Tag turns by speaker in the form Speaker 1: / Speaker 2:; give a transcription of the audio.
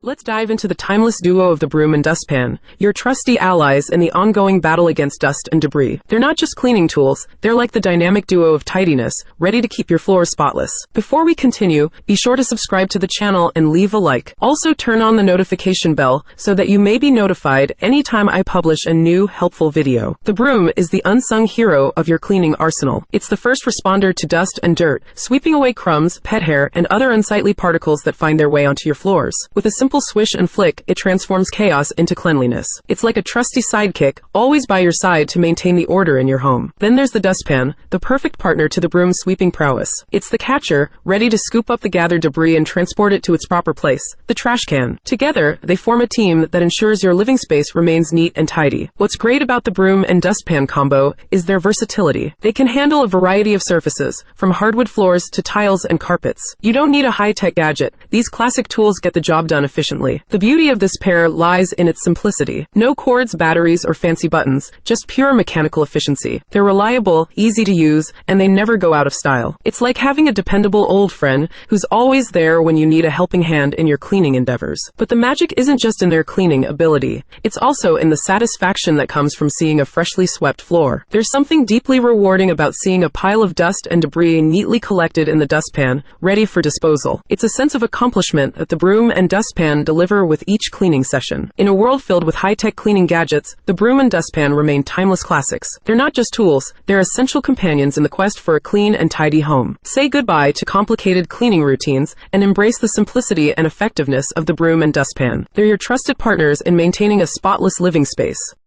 Speaker 1: Let's dive into the timeless duo of the broom and dustpan, your trusty allies in the ongoing battle against dust and debris. They're not just cleaning tools, they're like the dynamic duo of tidiness, ready to keep your floors spotless. Before we continue, be sure to subscribe to the channel and leave a like. Also turn on the notification bell so that you may be notified anytime I publish a new helpful video. The broom is the unsung hero of your cleaning arsenal. It's the first responder to dust and dirt, sweeping away crumbs, pet hair, and other unsightly particles that find their way onto your floors. With a simple swish and flick, it transforms chaos into cleanliness. It's like a trusty sidekick, always by your side to maintain the order in your home. Then there's the dustpan, the perfect partner to the broom's sweeping prowess. It's the catcher, ready to scoop up the gathered debris and transport it to its proper place, the trash can. Together, they form a team that ensures your living space remains neat and tidy. What's great about the broom and dustpan combo is their versatility. They can handle a variety of surfaces, from hardwood floors to tiles and carpets. You don't need a high-tech gadget. These classic tools get the job done efficiently. The beauty of this pair lies in its simplicity. No cords, batteries, or fancy buttons, just pure mechanical efficiency. They're reliable, easy to use, and they never go out of style. It's like having a dependable old friend who's always there when you need a helping hand in your cleaning endeavors. But the magic isn't just in their cleaning ability. It's also in the satisfaction that comes from seeing a freshly swept floor. There's something deeply rewarding about seeing a pile of dust and debris neatly collected in the dustpan, ready for disposal. It's a sense of accomplishment that the broom and dustpan deliver with each cleaning session. In a world filled with high-tech cleaning gadgets, the broom and dustpan remain timeless classics. They're not just tools, they're essential companions in the quest for a clean and tidy home. Say goodbye to complicated cleaning routines and embrace the simplicity and effectiveness of the broom and dustpan. They're your trusted partners in maintaining a spotless living space.